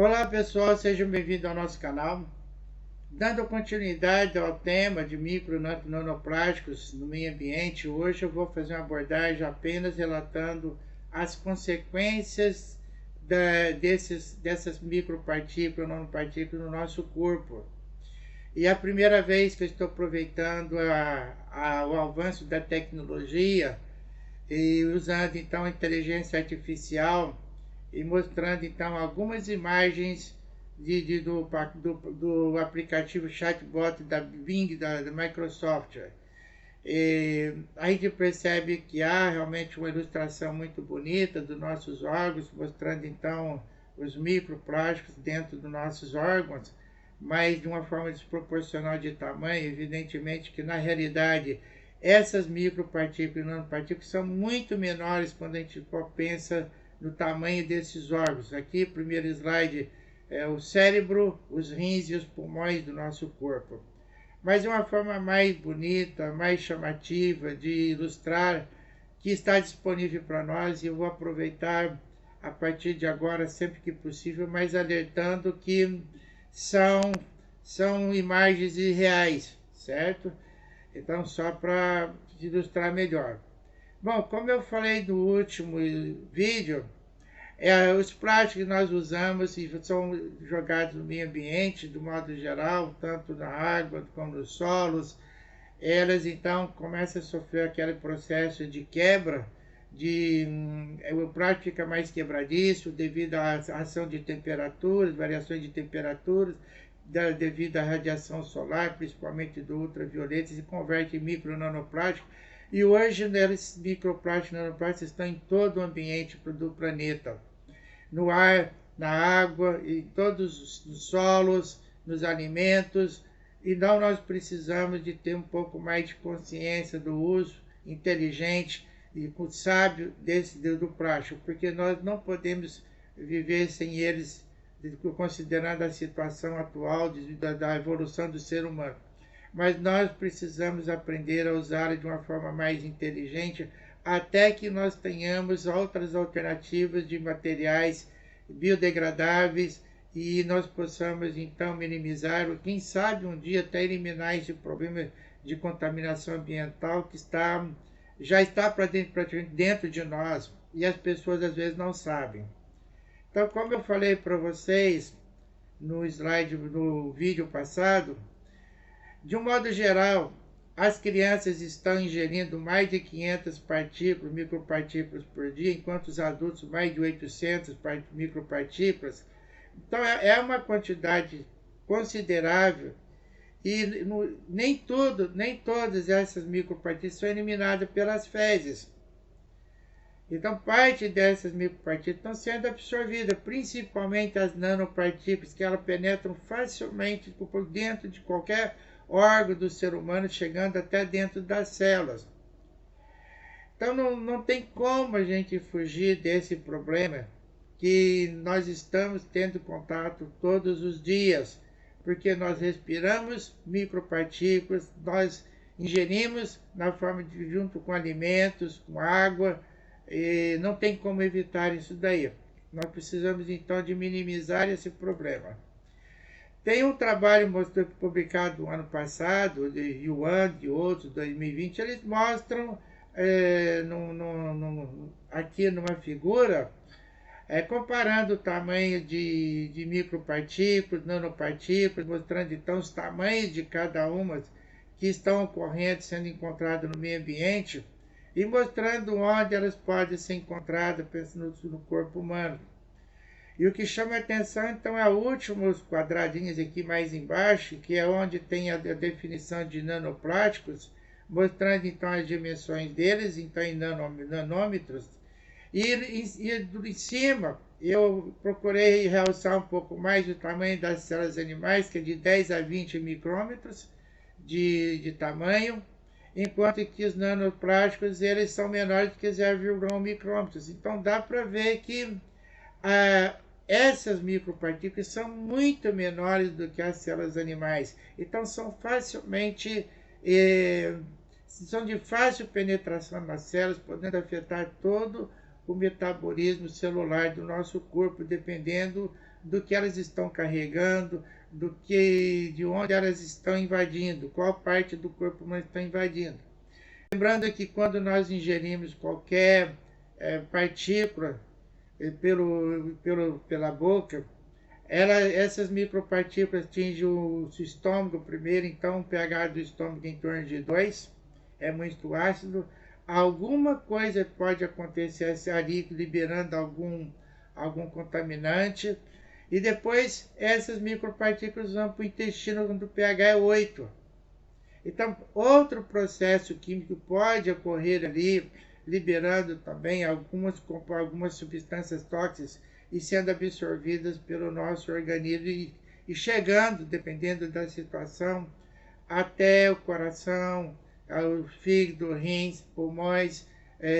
Olá pessoal, sejam bem-vindos ao nosso canal. Dando continuidade ao tema de micro e nanoplásticos no meio ambiente, hoje eu vou fazer uma abordagem apenas relatando as consequências dessas micropartículas, nanopartículas no nosso corpo. E é a primeira vez que eu estou aproveitando o avanço da tecnologia e usando então a inteligência artificial e mostrando então algumas imagens do aplicativo chatbot da Bing, da Microsoft. E a gente percebe que há realmente uma ilustração muito bonita dos nossos órgãos, mostrando então os microplásticos dentro dos nossos órgãos, mas de uma forma desproporcional de tamanho. Evidentemente que na realidade essas micropartículas e nanopartículas são muito menores quando a gente pensa no tamanho desses órgãos. Aqui, primeiro slide, é o cérebro, os rins e os pulmões do nosso corpo. Mas de uma forma mais bonita, mais chamativa de ilustrar, que está disponível para nós, e eu vou aproveitar a partir de agora, sempre que possível, mas alertando que são, são imagens irreais, certo? Então, só para ilustrar melhor. Bom, como eu falei no último vídeo, os plásticos que nós usamos são jogados no meio ambiente, do modo geral, tanto na água como nos solos. Elas então começam a sofrer aquele processo de quebra, o plástico fica mais quebradiço devido à ação de temperaturas, variações de temperaturas, devido à radiação solar, principalmente do ultravioleta, se converte em micro nanoplástico. E hoje esses microplásticos e nanoplásticos estão em todo o ambiente do planeta, no ar, na água, em todos os solos, nos alimentos. Então nós precisamos de ter um pouco mais de consciência do uso inteligente e sábio do plástico, porque nós não podemos viver sem eles, considerando a situação atual da evolução do ser humano. Mas nós precisamos aprender a usá-lo de uma forma mais inteligente, até que nós tenhamos outras alternativas de materiais biodegradáveis e nós possamos então minimizar, ou quem sabe um dia até eliminar esse problema de contaminação ambiental que já está praticamente dentro de nós e as pessoas às vezes não sabem. Então, como eu falei para vocês no slide, no vídeo passado, de um modo geral, as crianças estão ingerindo mais de 500 partículas, micropartículas por dia, enquanto os adultos mais de 800 micropartículas. Então é uma quantidade considerável e nem todas essas micropartículas são eliminadas pelas fezes. Então parte dessas micropartículas estão sendo absorvidas, principalmente as nanopartículas, que elas penetram facilmente por dentro de qualquer órgão do ser humano, chegando até dentro das células. Então não tem como a gente fugir desse problema que nós estamos tendo contato todos os dias, porque nós respiramos micropartículas, nós ingerimos na forma de junto com alimentos, com água, e não tem como evitar isso daí. Nós precisamos então de minimizar esse problema. Tem um trabalho publicado no ano passado, de Yuan e outros, 2020, eles mostram aqui numa figura, comparando o tamanho de micropartículas, nanopartículas, mostrando então os tamanhos de cada uma que estão ocorrendo, sendo encontradas no meio ambiente, e mostrando onde elas podem ser encontradas pensando no corpo humano. E o que chama a atenção, então, é os últimos quadradinhos aqui mais embaixo, que é onde tem a definição de nanoplásticos, mostrando, então, as dimensões deles, então, em nanômetros. E em cima, eu procurei realçar um pouco mais o tamanho das células animais, que é de 10 a 20 micrômetros de tamanho, enquanto que os nanoplásticos, eles são menores do que 0,1 micrômetros. Então, dá para ver que essas micropartículas são muito menores do que as células animais, então são são de fácil penetração nas células, podendo afetar todo o metabolismo celular do nosso corpo, dependendo do que elas estão carregando, de onde elas estão invadindo, qual parte do corpo nós estão invadindo. Lembrando que quando nós ingerimos qualquer partícula pela boca, essas micropartículas atingem o estômago primeiro, então o pH do estômago em torno de 2, é muito ácido. Alguma coisa pode acontecer ali, liberando algum contaminante, e depois essas micropartículas vão para o intestino quando o pH é 8. Então, outro processo químico pode ocorrer ali, liberando também algumas substâncias tóxicas e sendo absorvidas pelo nosso organismo e chegando, dependendo da situação, até o coração, o fígado, rins, pulmões,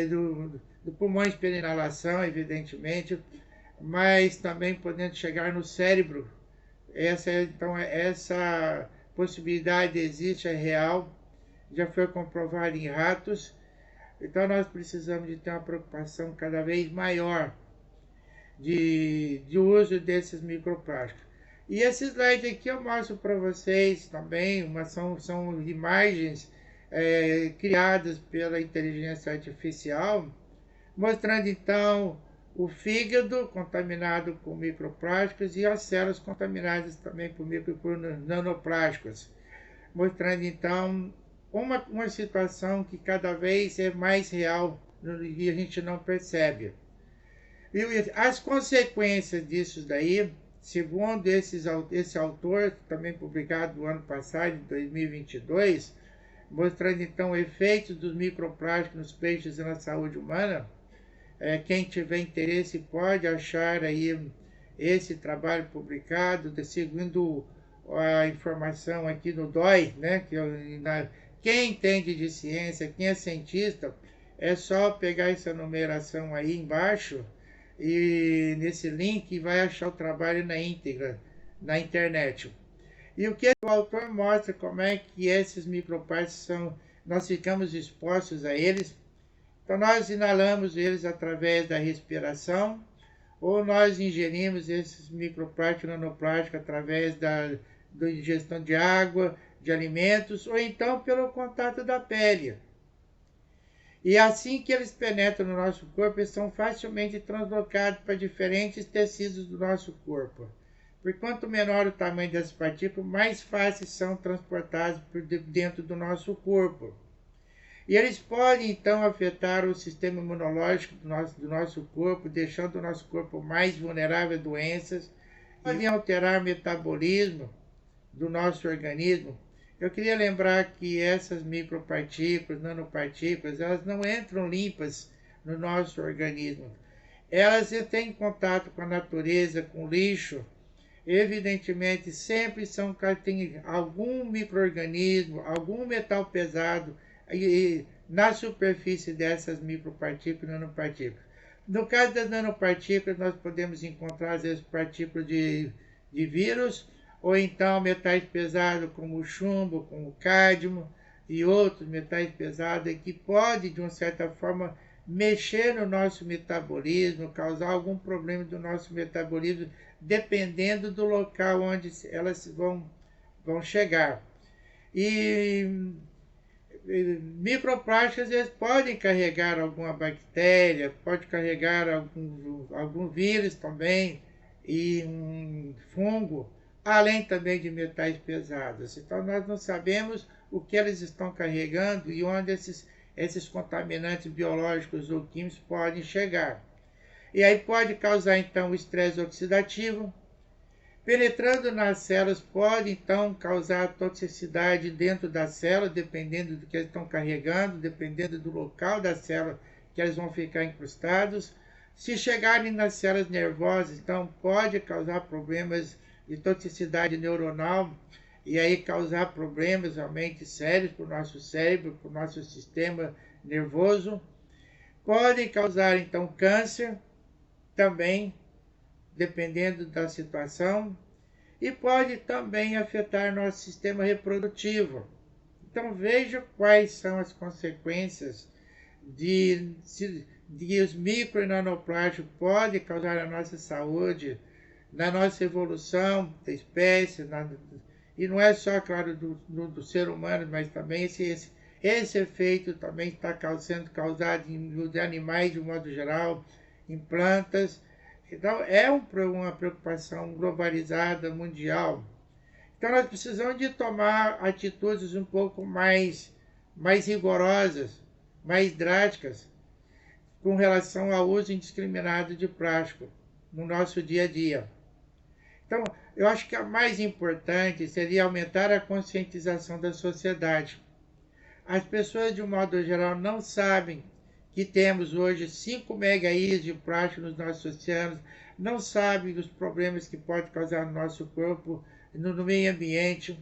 do pulmões pela inalação, evidentemente, mas também podendo chegar no cérebro. Essa possibilidade existe, é real, já foi comprovado em ratos. Então nós precisamos de ter uma preocupação cada vez maior de uso desses microplásticos. E esse slide aqui eu mostro para vocês também, são imagens criadas pela inteligência artificial, mostrando então o fígado contaminado com microplásticos e as células contaminadas também por nanoplásticos, mostrando então uma situação que cada vez é mais real e a gente não percebe. E as consequências disso daí, segundo esse autor, também publicado no ano passado, em 2022, mostrando então efeitos dos microplásticos nos peixes e na saúde humana. Quem tiver interesse pode achar aí esse trabalho publicado, seguindo a informação aqui no DOI, né? Quem entende de ciência, quem é cientista, é só pegar essa numeração aí embaixo e nesse link vai achar o trabalho na íntegra, na internet. E o que o autor mostra como é que esses microplásticos nós ficamos expostos a eles. Então nós inalamos eles através da respiração, ou nós ingerimos esses microplásticos, nanoplásticos através da ingestão de água, de alimentos, ou então pelo contato da pele. E assim que eles penetram no nosso corpo, eles são facilmente translocados para diferentes tecidos do nosso corpo. Por quanto menor o tamanho das partículas, mais fáceis são transportados por dentro do nosso corpo. E eles podem, então, afetar o sistema imunológico do nosso corpo, deixando o nosso corpo mais vulnerável a doenças, podem alterar o metabolismo do nosso organismo. Eu queria lembrar que essas micropartículas, nanopartículas, elas não entram limpas no nosso organismo. Elas têm contato com a natureza, com o lixo. Evidentemente, sempre tem algum micro-organismo, algum metal pesado na superfície dessas micropartículas e nanopartículas. No caso das nanopartículas, nós podemos encontrar, às vezes, partículas de vírus, ou então metais pesados como o chumbo, como o cádmio e outros metais pesados que podem, de uma certa forma, mexer no nosso metabolismo, causar algum problema do nosso metabolismo, dependendo do local onde elas vão chegar. E microplásticos eles podem carregar alguma bactéria, pode carregar algum vírus também e um fungo, além também de metais pesados. Então nós não sabemos o que eles estão carregando e onde esses contaminantes biológicos ou químicos podem chegar. E aí pode causar então o estresse oxidativo. Penetrando nas células pode então causar toxicidade dentro da célula, dependendo do que eles estão carregando, dependendo do local da célula que eles vão ficar incrustados. Se chegarem nas células nervosas, então pode causar problemas de toxicidade neuronal e aí causar problemas realmente sérios para o nosso cérebro, para o nosso sistema nervoso. Podem causar então câncer também, dependendo da situação, e pode também afetar nosso sistema reprodutivo. Então veja quais são as consequências de os micro e nanoplásticos podem causar a nossa saúde, na nossa evolução da espécie, e não é só, claro, do ser humano, mas também esse efeito também está sendo causado em animais de um modo geral, em plantas. Então, é uma preocupação globalizada, mundial. Então, nós precisamos de tomar atitudes um pouco mais rigorosas, mais drásticas, com relação ao uso indiscriminado de plástico no nosso dia a dia. Então, eu acho que a mais importante seria aumentar a conscientização da sociedade. As pessoas, de um modo geral, não sabem que temos hoje 5 megaías de plástico nos nossos oceanos, não sabem os problemas que pode causar no nosso corpo, no meio ambiente.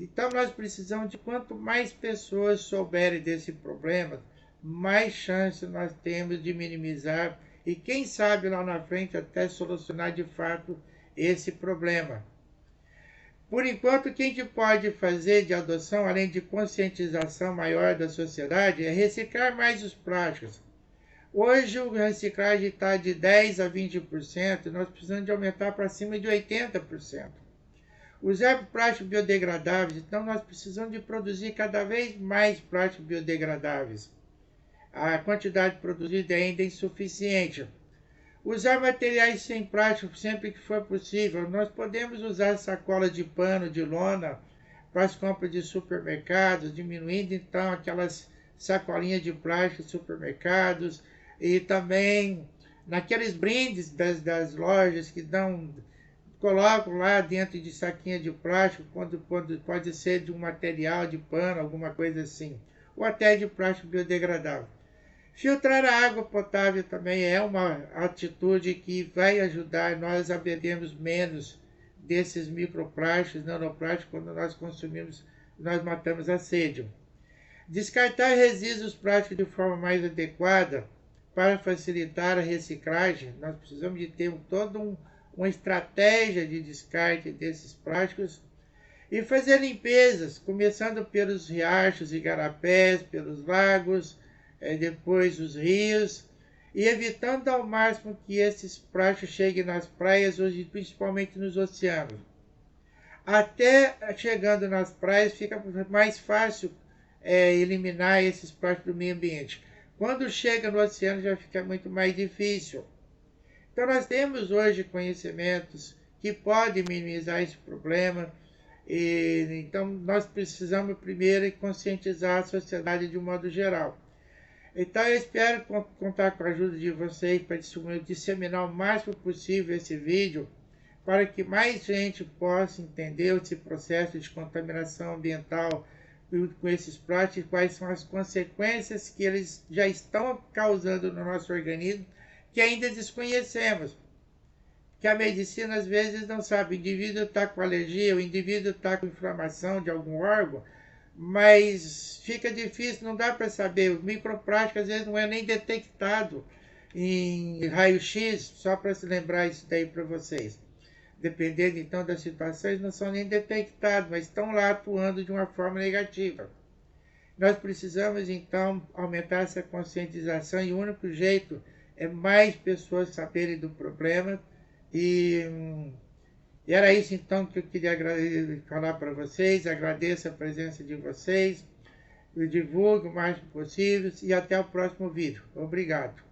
Então, nós precisamos de quanto mais pessoas souberem desse problema, mais chance nós temos de minimizar e, quem sabe, lá na frente até solucionar de fato esse problema. Por enquanto, o que a gente pode fazer de adoção, além de conscientização maior da sociedade, é reciclar mais os plásticos. Hoje a reciclagem está de 10% a 20%, nós precisamos de aumentar para cima de 80%. Usar plásticos biodegradáveis, então nós precisamos de produzir cada vez mais plásticos biodegradáveis. A quantidade produzida ainda é insuficiente. Usar materiais sem plástico sempre que for possível. Nós podemos usar sacolas de pano, de lona, para as compras de supermercados, diminuindo então aquelas sacolinhas de plástico de supermercados, e também naqueles brindes das lojas que colocam lá dentro de saquinha de plástico, quando pode ser de um material de pano, alguma coisa assim, ou até de plástico biodegradável. Filtrar a água potável também é uma atitude que vai ajudar nós a bebermos menos desses microplásticos, nanoplásticos, quando nós consumimos, nós matamos a sede. Descartar resíduos plásticos de forma mais adequada para facilitar a reciclagem. Nós precisamos de ter toda uma estratégia de descarte desses plásticos e fazer limpezas, começando pelos riachos e igarapés, pelos lagos, depois os rios, e evitando ao máximo que esses plásticos cheguem nas praias, hoje principalmente nos oceanos. Até chegando nas praias fica mais fácil eliminar esses plásticos do meio ambiente. Quando chega no oceano já fica muito mais difícil. Então nós temos hoje conhecimentos que podem minimizar esse problema, então nós precisamos primeiro conscientizar a sociedade de um modo geral. Então eu espero contar com a ajuda de vocês para disseminar o máximo possível esse vídeo, para que mais gente possa entender esse processo de contaminação ambiental com esses plásticos, quais são as consequências que eles já estão causando no nosso organismo, que ainda desconhecemos. Que a medicina às vezes não sabe, o indivíduo está com alergia, o indivíduo está com inflamação de algum órgão, mas fica difícil, não dá para saber. O microplástico às vezes não é nem detectado em raio-x, só para se lembrar isso daí para vocês. Dependendo então das situações, não são nem detectados, mas estão lá atuando de uma forma negativa. Nós precisamos então aumentar essa conscientização e o único jeito é mais pessoas saberem do problema. E era isso então que eu queria falar para vocês. Agradeço a presença de vocês, divulgue o mais possível e até o próximo vídeo. Obrigado.